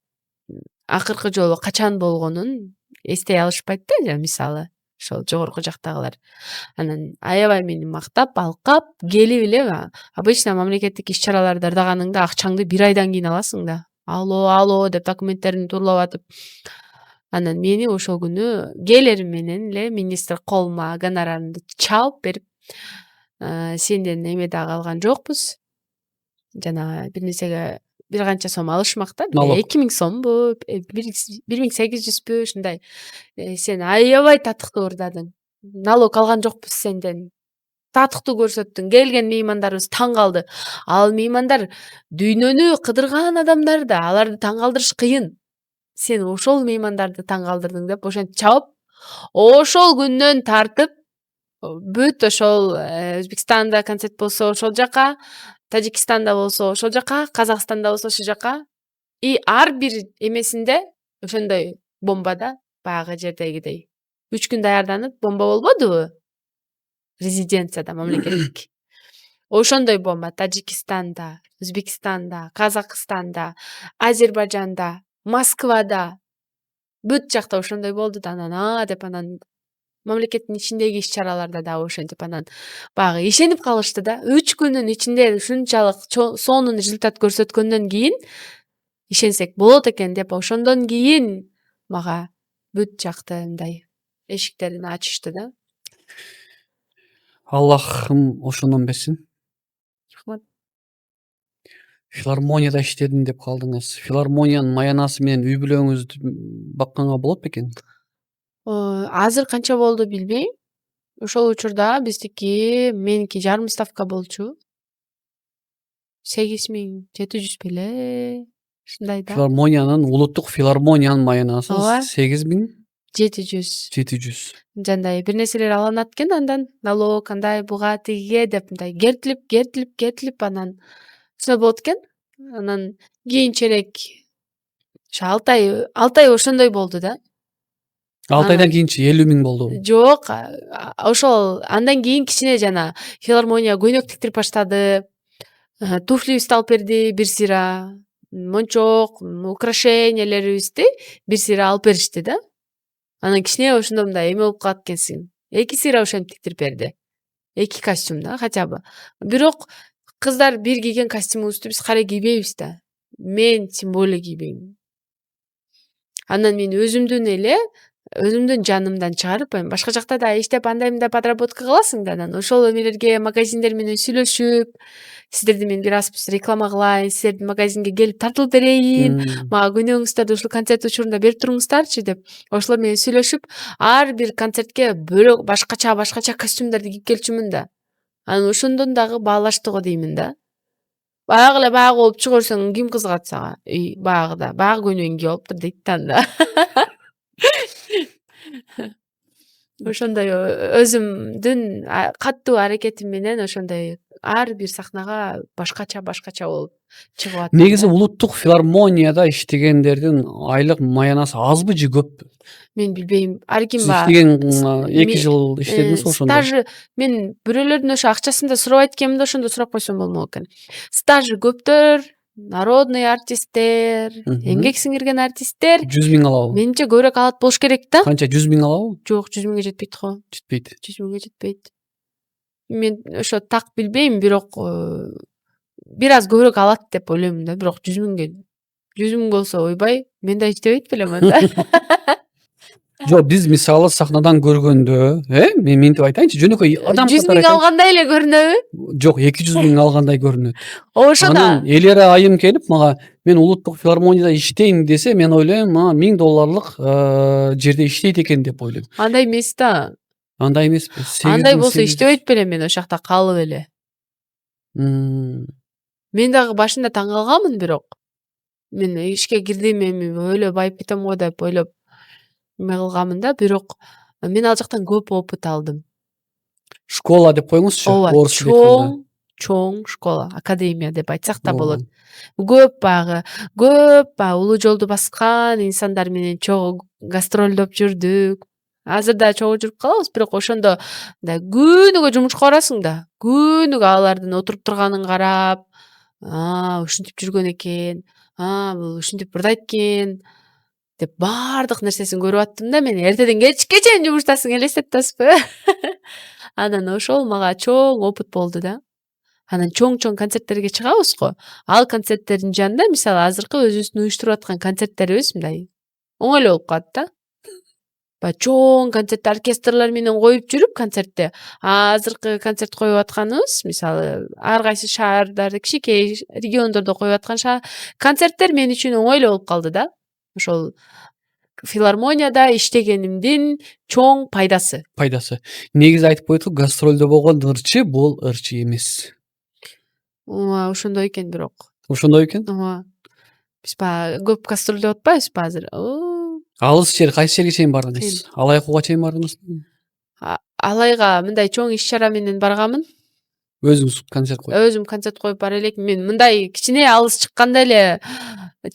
акыркы жолу качан болгонун эстей алышпайт да, мисалы. ошол жогорку жактагылар. Анан аябай мени мактап, алкап, келип эле обычно мамлекеттик иш-чараларды ырдаганыңда акчаңды 1 айдан кийин аласың да. Алло деп документтерин турлап атып. Анан мени ошол күнү келерим менен эле министр колума гонорарымды чалып берип, сенден эме дагы алган жокпуз. Жана бир нерсеге бир канча сом алышмак да. Налог. 2000 сомбу, 1800бү ушундай. Сен аябай татыктуу ырдадың. Налог алган жокпуз сенден. Татыктуу көрсөттүң. Келген меймандарыбыз таң калды. Ал меймандар дүйнөнү кыдырган адамдар да, аларды таң калдырыш кыйын. Сен ошол меймандарды таң калдырдың деп ошентип чабып, ошол күндөн тартып бүт ошол Өзбекстанда концерт болсо ошол жака, Тажикстанда болсо ошол жака, Казакстанда болсо ошол жака. И ар бир эмесинде ошондой бомбада баягы жердегидей 3 күн даярданып бомба болбодубу? Резиденцияда мамлекеттик. Ошондой бомба Тажикстанда, Өзбекстанда, Казакстанда, Азербайжанда, Москвада бүт жакта ошондой болду да. Анан деп анан мамлекеттин ичиндеги иш-чараларда да ошентип анан баягы ишенип калышты да. 3 күнүн ичинде ушунчалык сонун результат көрсөткөндөн кийин ишенсек болот экен деп ошондон кийин мага бүт жакта мындай эшиктерин ачышты да. Аллахым ошондон берсин. Рахмат. Филармонияда иштедим деп калдыңыз. Филармониянын маянасы менен үй бүлөңүздү бакканга болот бекен? Азыр канча болду билбейм. Ошол учурда биздики меники жарым ставка болчу. 8700 беле. Ушундай да. Филармониянын, улуттук филармониянын маянасы Ооба. 8700. 700. Жандай бир нерселер алынат экен андан. Налог, андай буга тигиге деп мындай кертилип анан ушундай болот экен. Анан кийинчерээк ошо 6 ай ошондой болду да. 6 айдан кийинчи 50.000 болду. Жок, ошол андан кийин кичине жана филармония көйнөк тиктирип баштады. Туфлибизди алып берди бир сыйра. Мончок, украшениялерибизди бир сыйра алып беришти да. Анан кичине ошондо мындай эме болуп калат экенсиң. 2 сыйра ошентип тиктирип берди. 2 костюм да, хотя бы. Бирок кыздар бир кийген костюмубузду биз кара кийбейбиз да. Мен тем более кийбейм. Анан мен өзүмдүн жанымдан чыгарып, башка жакта да иштеп андай мындай подработка кыласың да. Анан ошол эмелерге магазиндер менен сүйлөшүп, сиздерди мен бир аз реклама кылайын, сиздердин магазинге келип тартылып берейин, мага күнөөңүздөрдү ушул концерт учурунда берип туруңуздарчы деп ошолор менен сүйлөшүп, ар бир концертке бөлөк башкача костюмдарды кийип келчүмүн да. Анан ошондон дагы баалашты го деймин да. Баягы эле баягы болуп чыга берсең ким кызыгат сага? Баягыда, баягы көйнөгүң кийип алыптыр дейт да анда. Ошондой өзүмдүн каттуу аракетим менен ошондой ар бир сахнага башкача болуп чыгып атам. Негизи улуттук филармонияда иштегендердин айлык маянасы азбы же көппү? Мен билбейм. Ар ким Сиз бар. иштеген 2 жыл иштедиңиз ошондо. Стажы мен бирөөлөрдүн ошо акчасын да сурабайт экенмин да, ошондо сурап койсом болмок экен. Стажы көптөр, народный артисттер, эмгек сиңирген артисттер 100.000 алабы? менимче көбүрөөк алат болуш керек да. Канча 100.000 алабы? Жок, 100.000 жетпейт го. Жетпейт. 100.000 жетпейт. Мен ошо так билбейм, бирок бир аз көбүрөөк алат деп ойлойм да. Бирок 100.000 болсо ойбай, мен да иштебейт белем анда. Жок, биз мисалы сахнадан көргөндө, мен мынтип айтайынчы, жөнөкөй адам 100.000 алгандай эле көрүнөбү? Жок, 200.000 алгандай көрүнөт. Ошо да. Анан элере айым келип мага мен улуттук филармонияда иштейм десе, мен ойлойм, $1000 жерде иштейт экен деп ойлойм. Андай эмес да. Андай эмеспи? Андай болсо иштебейт белем мен ошол жакта калып эле. Мен дагы башында таң калганмын, бирок мен ишке кирдим, эми өлө байып кетем го деп ойлоп эме кылганмын да, бирок мен ал жактан көп опыт алдым. Школа деп коюңузчу, орус чоң школа, академия деп айтсак да болот. Көп улуу жолду баскан инсандар менен чогуу гастролдоп жүрдүк. Азыр да чогуу жүрүп калабыз, бирок ошондо күнүгө жумушка барасың да. Күнүгө алардын отуруп турганын карап, ушинтип жүргөн экен, бул ушинтип ырдайт экен. деп баардык нерсесин көрүп аттым да. Мен эртеден кечке чейин жумуштасың элестетип атасызбы? Анан ошол мага чоң опыт болду да. Анан чоң концерттерге чыгабыз го. Ал концерттердин жанында мисалы азыркы өзүбүздүн уюштуруп аткан концерттерибиз мындай оңой эле болуп калат да. Баягы чоң концерт оркестрлар менен коюп жүрүп концертте. Азыркы концерт коюп атканыбыз мисалы ар кайсы шаардарды, кичинекей региондордо коюп аткан концерттер мен үчүн оңой эле болуп калды да. Ошол филармонияда иштегенимдин чоң пайдасы. Негизи айтып коет го, гастролдо болгон ырчы бул ырчы эмес. Ооба, ошондой экен бирок. Ошондой экен. Ооба. Биз баягы көп гастролдоп атпайбызбы азыр? Алыс жер, кайсы жерге чейин бардыңыз? Алай кууга чейин бардыңыз? Алайга мындай чоң иш чара менен барганмын. Өзүңүз концерт коюп? Өзүм концерт коюп бара элекмин. Мен мындай кичине алыс чыкканда эле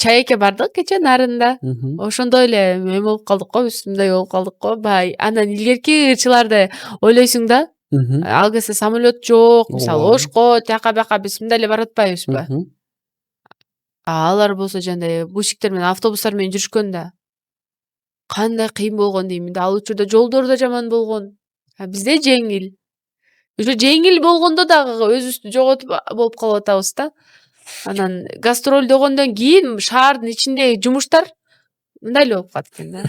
чайекке бардык кече нарында. Ошондой эле эме болуп калдык го, биз мындай болуп калдык го. Баягы анан илгерки ырчыларды ойлойсуң да. Ал кезде самолет жок, мисалы Ошко, тияка бияка биз мындай эле барып атпайбызбы? Алар болсо жандай бусиктер менен, автобустар менен жүрүшкөн да. Кандай кыйын болгон дейм да. Ал учурда жолдор да жаман болгон. Бизде жеңил. Уже жеңил болгондо дагы өзүбүздү жоготуп болуп калып атабыз да. Анан гастроль дегондон кийин шаардын ичиндеги жумуштар мындай эле болуп калат экен да.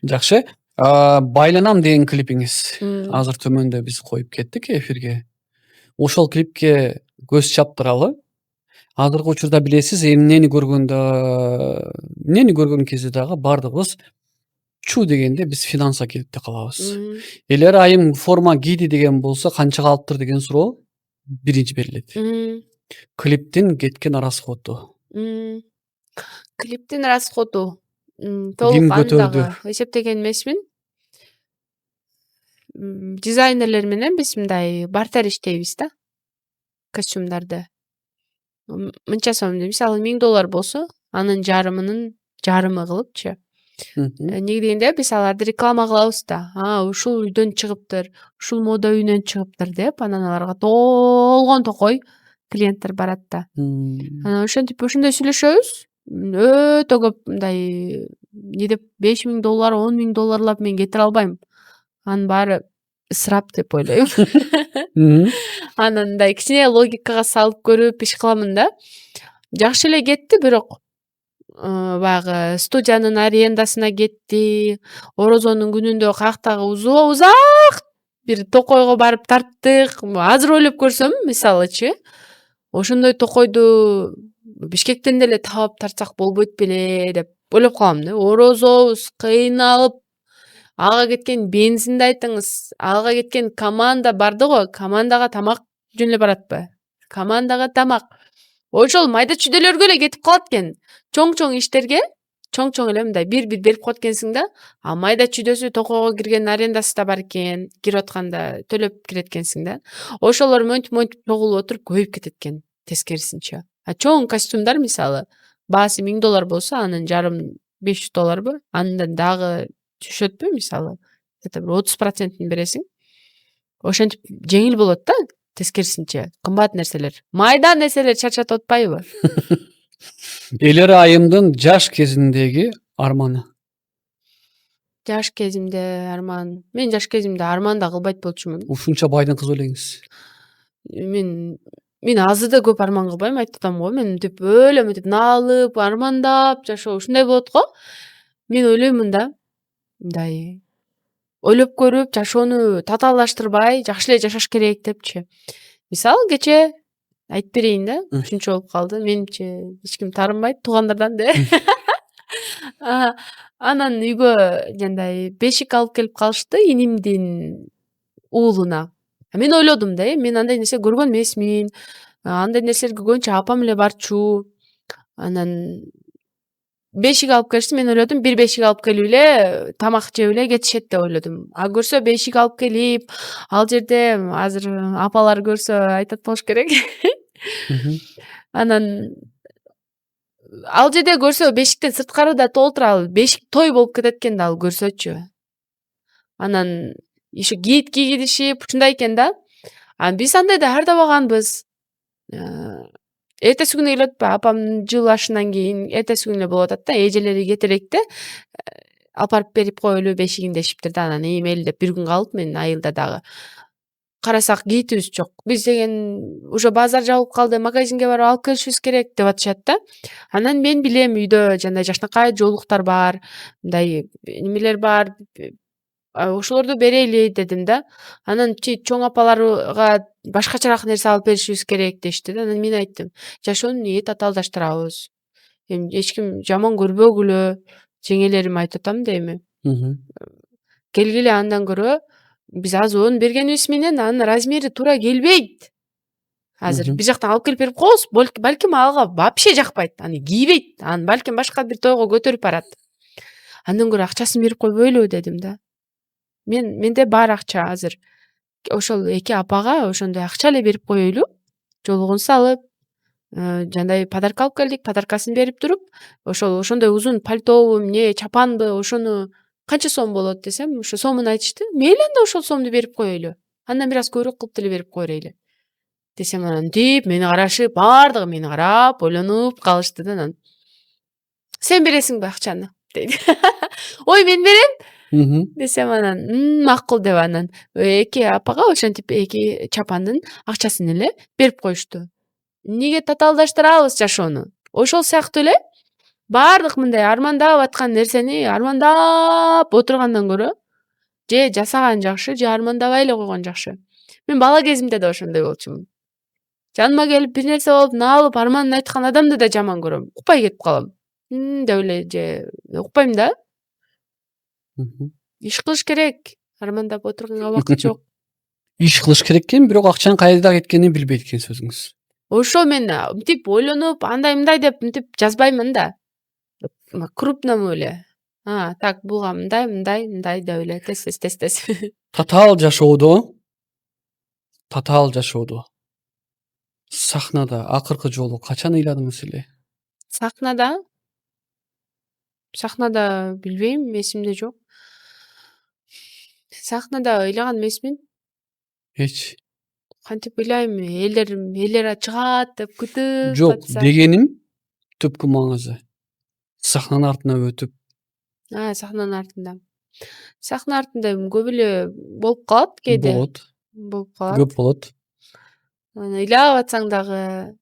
Жакшы. Байланам деген клипиңиз азыр төмөндө биз коюп кеттик эфирге. Ошол клипке көз чаптыралы. Азыркы учурда билесиз, эмнени көргөн кезде дагы бардыгыбыз чу дегенде биз финанска келип да калабыз. Элер айым форма кийди деген болсо канча калыптыр деген суроо биринчи берилет. Клиптин кеткен расходу. Клиптин расходу толук андагы эсептеген эмесмин. Дизайнерлер менен биз мындай бартер иштейбиз да. Костюмдарды. Мынча сом, мисалы $1000 болсо, анын жарымы кылыпчы. Эмне дегенде биз аларды реклама кылабыз да. Ушул үйдөн чыгыптыр, ушул мода үйүнөн чыгыптыр деп, анан аларга толгон токой клиенттер барат да. Анан ошентип ошондой сүйлөшөбүз. Өтө көп мындай не деп $5000, $10,000 мен кетире албайм. Анын баары ысырап деп ойлойм. Анан мындай кичине логикага салып көрүп иш кыламын да. Жакшы эле кетти, бирок баягы студиянын арендасына кетти. Орозонун күнүндө каяктагы узак бир токойго барып тарттык. Азыр ойлоп көрсөм, мисалычы, ошондой токойду Бишкектен деле таап тартсак болбойт беле деп ойлоп калам да. Орозобуз кыйналып, ага кеткен бензинди айтыңыз, ага кеткен команда барды го, командага тамак жөн эле баратпы? Командага тамак. Ошол майда чүйдөлөргө эле кетип калат экен. Чоң иштерге, чоң эле мындай бир берип коет экенсиң да. Майда чүйдөсү токойго кирген арендасы да бар экен. Кирип атканда төлөп кирет экенсиң да. Ошолор монтип чогулуп отуруп көбөйүп кетет экен тескерисинче. Чоң костюмдар мисалы баасы $1000 болсо, анын жарым $500 андан дагы түшөтпү мисалы. Где-то 30% бересиң. Ошентип жеңил болот да тескерисинче. Кымбат нерселер. Майда нерселер чарчатып атпайбы? Элер айымдын жаш кезиндеги арманы. Жаш кезимде арман. Мен жаш кезимде арман да кылбайт болчумун. Ушунча байдын кызы элеңиз. Мен азыр да көп арман кылбайм, айтып атам го. Мен мынтип өлөм, мынтип наалып, армандап жашоо ушундай болот го. Мен ойлоймун да, мындай ойлоп көрүп, жашоону татаалдаштырбай, жакшы эле жашаш керек депчи. Мисалы кече айтып берейин да, ушунча болуп калды. Менимче эч ким таарынбайт туугандардан де. Анан үйгө жандай бешик алып келип калышты инимдин уулуна. Мен ойлодум да, мен андай нерсе көргөн эмесмин. Андай нерселерге көбүнчө апам эле барчу. Анан бешик алып келишти. Мен ойлодум, бир бешик алып келип эле тамак жеп эле кетишет деп ойлодум. Көрсө бешик алып келип, ал жерде азыр апалар көрсө айтат болуш керек. Анан ал жерде көрсө бешиктен сырткары да толтура, бешик той болуп кетет экен да ал көрсөчү. Анан еще кийит кийгизишип ушундай экен да. Биз андайды ардабаганбыз. эртеси күнү келип атпайбы, апам жыл ашынан кийин эртеси күнү болуп атат да, эжелери кетерек да, алып барып берип коелу бешигин дешиптир да, анан мейли деп бир күн калып мен айылда дагы. Карасак кийитибиз жок. Биз деген уже базар жабылып калды, магазинге барып алып келишибиз керек деп атышат да. Анан мен билем үйдө жандай жакшынакай жоолуктар бар, мындай немелер бар, ошолорду берели дедим да. Анан чоң апаларга башкачараак нерсе алып беришибиз керек дешти да. Анан мен айттым, жашоону эмне татаалдаштырабыз? Эми эч ким жаман көрбөгүлө, жеңелерим айтып атам да эми. Келгиле андан көрө биз азуун бергенибиз менен анын размери туура келбейт. Азыр бир жактан алып келип берип коебуз, балким ага вообще жакпайт, аны кийбейт, анан балким башка бир тойго көтөрүп барат. Андан көрө акчасын берип койбойлу дедим да. Менде бар акча азыр. Ошол эки апага ошондой акча эле берип коелу. Жолугун салып, жандай подарка алып келдик, подаркасын берип туруп, ошондой узун пальтобу, эмне, чапанбы, ошону канча сом болот десем, ошо сомун айтышты. Мейли анда ошол сомду берип коелу. Андан бир аз көбүрөөк кылып деле берип койрели. Десем анан деп мени карашып, баардыгы мени карап, ойлонуп калышты да анан. Сен бересиңби акчаны? Дейт. Ой, мен берем. Десем анан, макул деп анан эки апага ошентип эки чапандын акчасын эле берип коюшту. Эмнеге татаалдаштырабыз жашоону? Ошол сыяктуу эле баардык мындай армандап аткан нерсени армандап отургандан көрө же жасаган жакшы, же армандабай эле койгон жакшы. Мен бала кезимде да ошондой болчумун. Жаныма келип бир нерсе болуп, наалып арманын айткан адамды да жаман көрөм. Укпай кетип калам. Деп эле же укпайм да. Иш кылыш керек. Армандап отурганга убакыт жок. Иш кылыш керек экен, бирок акчанын кайда кеткенин билбейт экен сөзүңүз. Ошо мен мынтип ойлонуп, андай мындай деп мынтип жазбаймын да. Крупному эле. Так, буга мындай деп эле тез. Татаал жашоодо сахнада акыркы жолу качан ыйладыңыз эле? Сахнада билбейм, эсимде жок. Сахнада ыйлаган эмесмин. Эч. Кантип ыйлайм, элдер чыгат деп күтүп Жок, атса. дегеним түпкү маңызы. Сахнанын артына өтүп. Сахнанын артында. Сахна артында көп эле болуп калат кээде. Болуп калат. Көп болот. Ыйлап атсаң дагы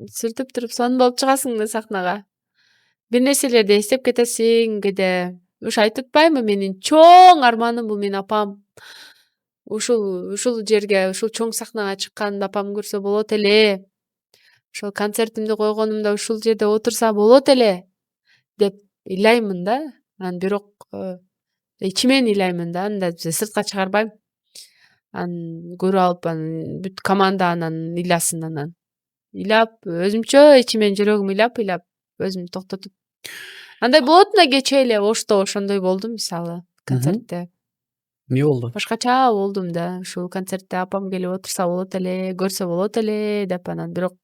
сүртүп туруп сон болуп чыгасың да сахнага. Бир нерселерди эстеп кетесиң кээде. Ушу айтып атпаймынбы, менин чоң арманым бул менин апам. Ушул жерге, ушул чоң сахнага чыкканымда апам көрсө болот эле. Ошол концертимди койгонумда ушул жерде отурса болот эле деп ыйлаймын да. Анан бирок ичимен ыйлаймын да, анда сыртка чыгарбайм. Анан көрүп алып, анан бүт команда анан ыйласын анан. Ыйлап, өзүмчө ичимен жүрөгүм ыйлап өзүмдү токтотуп. Андай болот да кечээ эле Ошто ошондой болду мисалы концертте. Эмне болду? Башкача болдум да. Ушул концертте апам келип отурса болот эле, көрсө болот эле деп анан бирок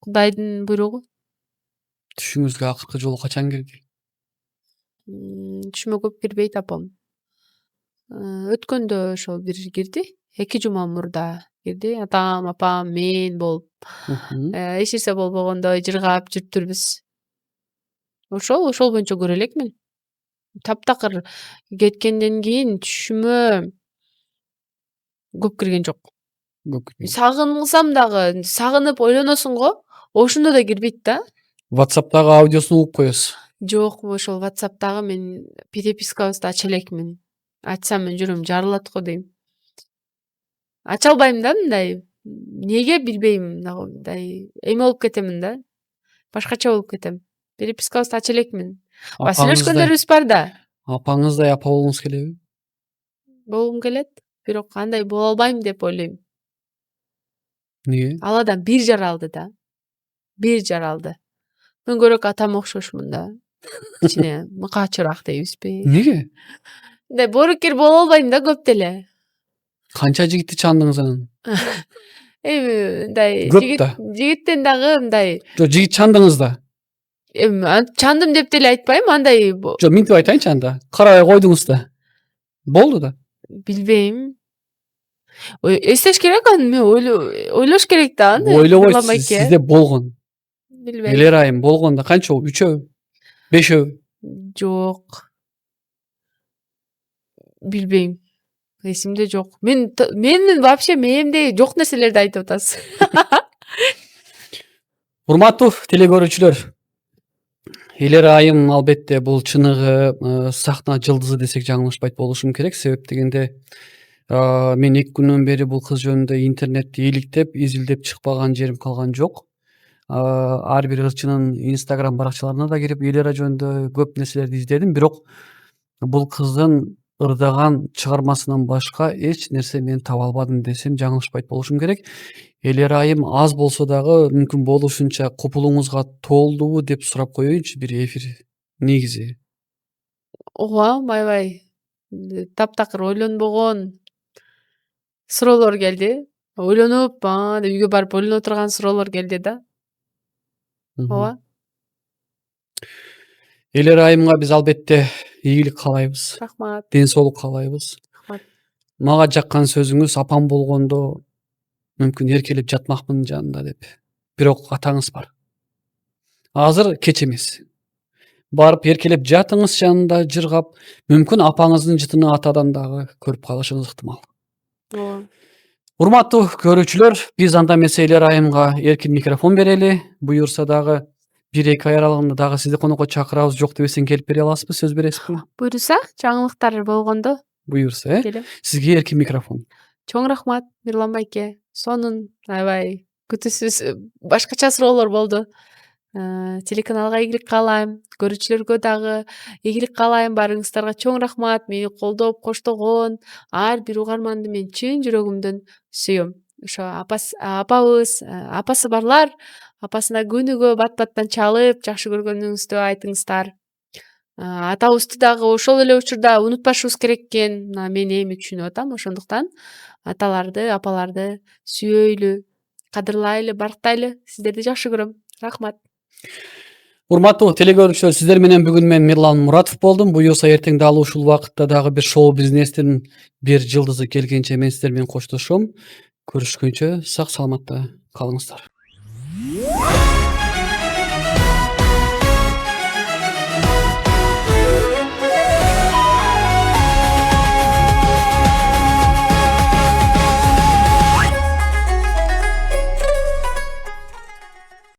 Кудайдын буйругу. Түшүңүзгө акыркы жолу качан кирди? Түшүмө көп кирбейт апам. Өткөндө ошол бир кирди. 2 жума мурда кирди. Атам, апам, мен болуп. Эч нерсе болбогондой жыргап жүрүптүрбүз. Ошол боюнча көрө элекмин. Таптакыр кеткенден кийин түшүмө көп кирген жок. Сагынсам дагы, сагынып ойлоносуң го, ошондо да кирбейт да. WhatsApp'тагы аудиосун угуп коесуз. Жок, ошол WhatsApp'тагы мен перепискабызды ача элекмин. Ачсам мен жүрөм жарылат го дейм. Ача албайм да мындай. Неге билбейм, мындай эме болуп кетемин да. Башкача болуп кетем. Перепискабызды ача элекмин. Сүйлөшкөндөрүбүз бар да. Апаңыздай апа болгуңуз келеби? Болгум келет, бирок андай боло албайм деп ойлойм. Эмнеге? Ал адам бир жаралды да. Бир жаралды. Мен көрөк атама окшошмун да. Кичине мыкаачыраак дейбизби? Эмнеге? Мындай боорукер боло албайм да көп деле. Канча жигитти чандыңыз анан? Эми мындай жигиттен дагы мындай. Жок, жигит чандыңыз да. Эми чандым деп деле айтпайм, андай. Жок, минтип айтайынчы анда. Карабай койдуңуз да. Болду да. Билбейм. Эстеш керек аны, мен ойлош керек да аны. Ойлобой Нурлан байке. сизде болгон. Билбейм. Элер айым болгондо канчабы? 3-бү? 5-бү? Жок. Билбейм. Эсимде жок. Менин вообще мээмде жок нерселерди айтып атасыз. Урматтуу телекөрүүчүлөр, Элер айым албетте бул чыныгы сахна жылдызы десек жаңылышпайт болушум керек. Себеп дегенде мен 2 күндөн бери бул кыз жөнүндө интернетти иликтеп, изилдеп чыкпаган жерим калган жок. Ар бир ырчынын Instagram баракчаларына да кирип Элера жөнүндө көп нерселерди издедим, бирок бул кыздын ырдаган чыгармасынан башка эч нерсе мен таба албадым десем жаңылышпайт болушум керек. Элер айым аз болсо дагы мүмкүн болушунча купулуңузга толдубу деп сурап коеюнчу бир эфир негизи. Угам, аябай таптакыр ойлонбогон суроолор келди. Ойлонуп, деп үйгө барып ойлоно турган суроолор келди да. Ооба. Элер айымга биз албетте ийгилик каалайбыз. Рахмат. Ден соолук каалайбыз. Рахмат. Мага жаккан сөзүңүз апам болгондо мүмкүн эркелеп жатмакмын жанында деп. Бирок атаңыз бар. Азыр кеч эмес. Барып эркелеп жатыңыз жанында жыргап, мүмкүн апаңыздын жытыны атадан дагы көрүп калышыңыз ыктымал. Ооба. Урматтуу көрүүчүлөр, биз анда эмесе Элер айымга эркин микрофон берели. Буюрса дагы 1-2 ай аралыгында дагы сизди конокко чакырабыз, жок дебесең келип бере аласызбы? Сөз бересизби? Буйруса, жаңылыктар болгондо Буюрса, келем. Сизге эркин микрофон. Чоң рахмат, Мирлан байке. Сонун аябай күтүүсүз башкача суроолор болду. Телеканалга ийгилик каалайм, көрүүчүлөргө дагы ийгилик каалайм. Баарыңыздарга чоң рахмат. Мени колдоп, коштогон ар бир угарманды мен чын жүрөгүмдөн сүйөм. Ошо апабыз, апасы барлар апасына күнүгө бат-баттан чалып, жакшы көргөнүңүздү айтыңыздар. Атабызды дагы ошол эле учурда унутпашыбыз керек экен. Мен эми түшүнүп атам. Ошондуктан аталарды, апаларды сүйөйлү, кадырлайлы, барктайлы. Сиздерди жакшы көрөм. Рахмат. Урматтуу телекөрүүчүлөр, сиздер менен бүгүн мен Мирлан Муратов болдум. Буюрса эртең дал ушул убакытта дагы бир шоу бизнестин бир жылдызы келгенче мен сиздер менен коштошом. Көрүшкөнчө сак саламатта калыңыздар.